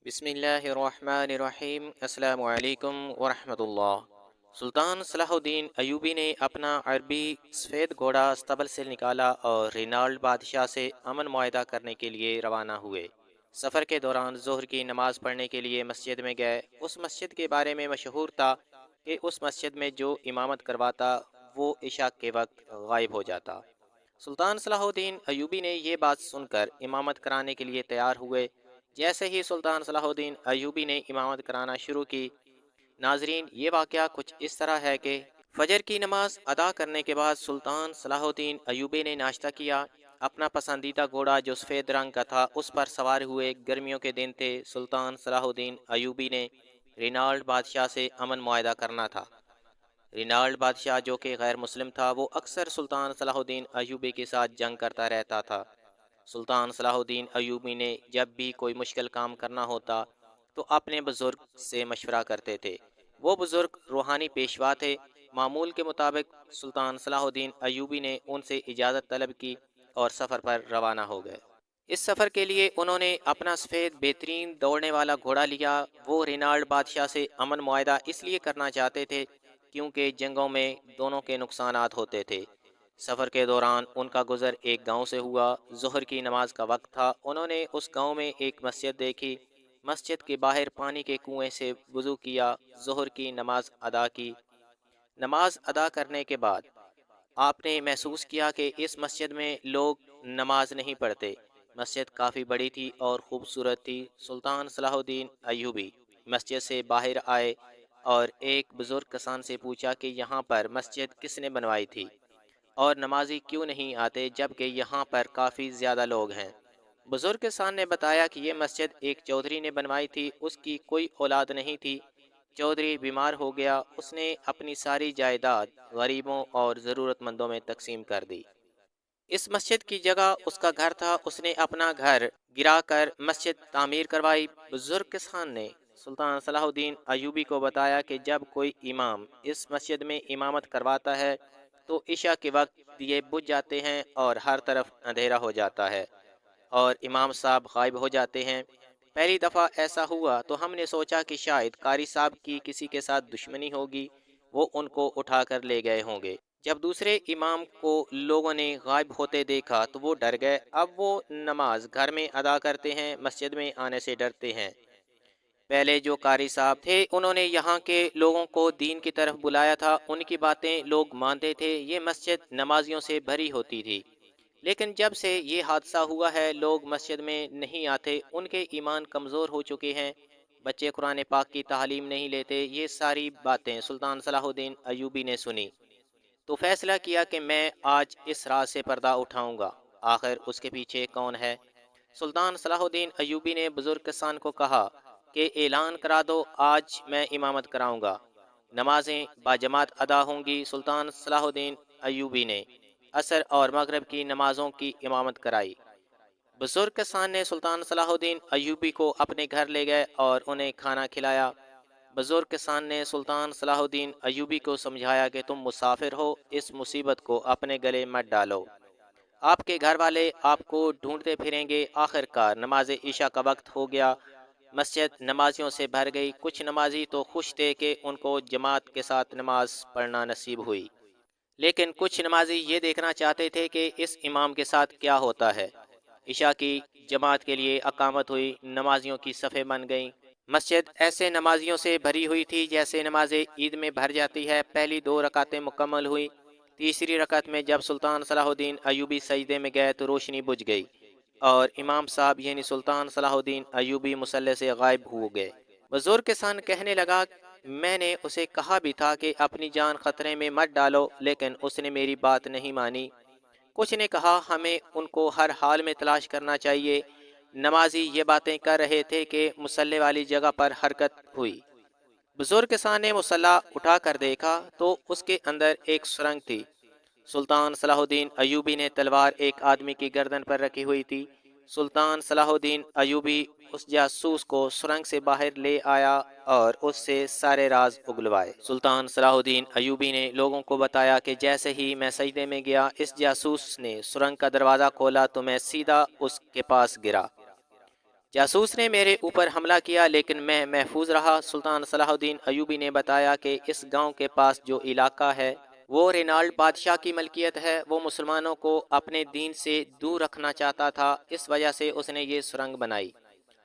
بسم اللہ الرحمن الرحیم۔ السلام علیکم ورحمۃ اللہ۔ سلطان صلاح الدین ایوبی نے اپنا عربی سفید گھوڑا استبل سے نکالا اور رینالڈ بادشاہ سے امن معاہدہ کرنے کے لیے روانہ ہوئے۔ سفر کے دوران ظہر کی نماز پڑھنے کے لیے مسجد میں گئے۔ اس مسجد کے بارے میں مشہور تھا کہ اس مسجد میں جو امامت کرواتا وہ عشاء کے وقت غائب ہو جاتا۔ سلطان صلاح الدین ایوبی نے یہ بات سن کر امامت کرانے کے لیے تیار ہوئے۔ جیسے ہی سلطان صلاح الدین ایوبی نے امامت کرانا شروع کی، ناظرین یہ واقعہ کچھ اس طرح ہے کہ فجر کی نماز ادا کرنے کے بعد سلطان صلاح الدین ایوبی نے ناشتہ کیا۔ اپنا پسندیدہ گھوڑا جو سفید رنگ کا تھا اس پر سوار ہوئے۔ گرمیوں کے دن تھے۔ سلطان صلاح الدین ایوبی نے رینالڈ بادشاہ سے امن معاہدہ کرنا تھا۔ رینالڈ بادشاہ جو کہ غیر مسلم تھا، وہ اکثر سلطان صلاح الدین ایوبی کے ساتھ جنگ کرتا رہتا تھا۔ سلطان صلاح الدین ایوبی نے جب بھی کوئی مشکل کام کرنا ہوتا تو اپنے بزرگ سے مشورہ کرتے تھے۔ وہ بزرگ روحانی پیشوا تھے۔ معمول کے مطابق سلطان صلاح الدین ایوبی نے ان سے اجازت طلب کی اور سفر پر روانہ ہو گئے۔ اس سفر کے لیے انہوں نے اپنا سفید بہترین دوڑنے والا گھوڑا لیا۔ وہ رینالڈ بادشاہ سے امن معاہدہ اس لیے کرنا چاہتے تھے کیونکہ جنگوں میں دونوں کے نقصانات ہوتے تھے۔ سفر کے دوران ان کا گزر ایک گاؤں سے ہوا۔ ظہر کی نماز کا وقت تھا۔ انہوں نے اس گاؤں میں ایک مسجد دیکھی۔ مسجد کے باہر پانی کے کنویں سے وضو کیا، ظہر کی نماز ادا کی۔ نماز ادا کرنے کے بعد آپ نے محسوس کیا کہ اس مسجد میں لوگ نماز نہیں پڑھتے۔ مسجد کافی بڑی تھی اور خوبصورت تھی۔ سلطان صلاح الدین ایوبی مسجد سے باہر آئے اور ایک بزرگ کسان سے پوچھا کہ یہاں پر مسجد کس نے بنوائی تھی اور نمازی کیوں نہیں آتے جبکہ یہاں پر کافی زیادہ لوگ ہیں؟ بزرگ کسان نے بتایا کہ یہ مسجد ایک چودھری نے بنوائی تھی، اس کی کوئی اولاد نہیں تھی۔ چودھری بیمار ہو گیا، اس نے اپنی ساری جائیداد غریبوں اور ضرورت مندوں میں تقسیم کر دی۔ اس مسجد کی جگہ اس کا گھر تھا، اس نے اپنا گھر گرا کر مسجد تعمیر کروائی۔ بزرگ کسان نے سلطان صلاح الدین ایوبی کو بتایا کہ جب کوئی امام اس مسجد میں امامت کرواتا ہے تو عشاء کے وقت دیے بجھ جاتے ہیں اور ہر طرف اندھیرا ہو جاتا ہے اور امام صاحب غائب ہو جاتے ہیں۔ پہلی دفعہ ایسا ہوا تو ہم نے سوچا کہ شاید قاری صاحب کی کسی کے ساتھ دشمنی ہوگی، وہ ان کو اٹھا کر لے گئے ہوں گے۔ جب دوسرے امام کو لوگوں نے غائب ہوتے دیکھا تو وہ ڈر گئے۔ اب وہ نماز گھر میں ادا کرتے ہیں، مسجد میں آنے سے ڈرتے ہیں۔ پہلے جو قاری صاحب تھے انہوں نے یہاں کے لوگوں کو دین کی طرف بلایا تھا، ان کی باتیں لوگ مانتے تھے، یہ مسجد نمازیوں سے بھری ہوتی تھی۔ لیکن جب سے یہ حادثہ ہوا ہے لوگ مسجد میں نہیں آتے، ان کے ایمان کمزور ہو چکے ہیں، بچے قرآن پاک کی تعلیم نہیں لیتے۔ یہ ساری باتیں سلطان صلاح الدین ایوبی نے سنی تو فیصلہ کیا کہ میں آج اس راز سے پردہ اٹھاؤں گا، آخر اس کے پیچھے کون ہے۔ سلطان صلاح الدین ایوبی نے بزرگ کسان کو کہا کہ اعلان کرا دو، آج میں امامت کراؤں گا، نمازیں باجماعت ادا ہوں گی۔ سلطان صلاح الدین ایوبی نے عصر اور مغرب کی نمازوں کی امامت کرائی۔ بزرگ کسان نے سلطان صلاح الدین ایوبی کو اپنے گھر لے گئے اور انہیں کھانا کھلایا۔ بزرگ کسان نے سلطان صلاح الدین ایوبی کو سمجھایا کہ تم مسافر ہو، اس مصیبت کو اپنے گلے مت ڈالو، آپ کے گھر والے آپ کو ڈھونڈتے پھریں گے۔ آخر کار نماز عشاء کا وقت ہو گیا، مسجد نمازیوں سے بھر گئی۔ کچھ نمازی تو خوش تھے کہ ان کو جماعت کے ساتھ نماز پڑھنا نصیب ہوئی، لیکن کچھ نمازی یہ دیکھنا چاہتے تھے کہ اس امام کے ساتھ کیا ہوتا ہے۔ عشاء کی جماعت کے لیے اقامت ہوئی، نمازیوں کی صفیں بن گئیں۔ مسجد ایسے نمازیوں سے بھری ہوئی تھی جیسے نماز عید میں بھر جاتی ہے۔ پہلی دو رکعتیں مکمل ہوئی۔ تیسری رکعت میں جب سلطان صلاح الدین ایوبی سجدے میں گئے تو روشنی بجھ گئی اور امام صاحب یعنی سلطان صلاح الدین ایوبی مصلی سے غائب ہو گئے۔ بزرگ کسان کہنے لگا، میں نے اسے کہا بھی تھا کہ اپنی جان خطرے میں مت ڈالو، لیکن اس نے میری بات نہیں مانی۔ کچھ نے کہا ہمیں ان کو ہر حال میں تلاش کرنا چاہیے۔ نمازی یہ باتیں کر رہے تھے کہ مصلی والی جگہ پر حرکت ہوئی۔ بزرگ کسان نے مصلی اٹھا کر دیکھا تو اس کے اندر ایک سرنگ تھی۔ سلطان صلاح الدین ایوبی نے تلوار ایک آدمی کی گردن پر رکھی ہوئی تھی۔ سلطان صلاح الدین ایوبی اس جاسوس کو سرنگ سے باہر لے آیا اور اس سے سارے راز اگلوائے۔ سلطان صلاح الدین ایوبی نے لوگوں کو بتایا کہ جیسے ہی میں سجدے میں گیا اس جاسوس نے سرنگ کا دروازہ کھولا تو میں سیدھا اس کے پاس گرا۔ جاسوس نے میرے اوپر حملہ کیا لیکن میں محفوظ رہا۔ سلطان صلاح الدین ایوبی نے بتایا کہ اس گاؤں کے پاس جو علاقہ ہے وہ رینالڈ بادشاہ کی ملکیت ہے۔ وہ مسلمانوں کو اپنے دین سے دور رکھنا چاہتا تھا، اس وجہ سے اس نے یہ سرنگ بنائی۔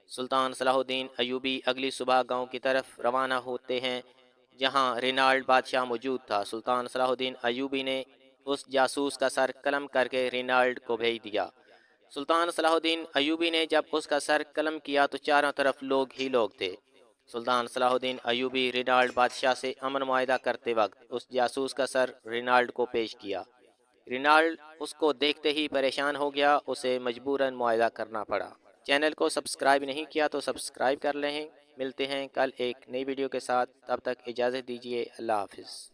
سلطان صلاح الدین ایوبی اگلی صبح گاؤں کی طرف روانہ ہوتے ہیں جہاں رینالڈ بادشاہ موجود تھا۔ سلطان صلاح الدین ایوبی نے اس جاسوس کا سر قلم کر کے رینالڈ کو بھیج دیا۔ سلطان صلاح الدین ایوبی نے جب اس کا سر قلم کیا تو چاروں طرف لوگ ہی لوگ تھے۔ سلطان صلاح الدین ایوبی رینالڈ بادشاہ سے امن معاہدہ کرتے وقت اس جاسوس کا سر رینالڈ کو پیش کیا۔ رینالڈ اس کو دیکھتے ہی پریشان ہو گیا، اسے مجبوراً معاہدہ کرنا پڑا۔ چینل کو سبسکرائب نہیں کیا تو سبسکرائب کر لیں۔ ملتے ہیں کل ایک نئی ویڈیو کے ساتھ، تب تک اجازت دیجیے، اللہ حافظ۔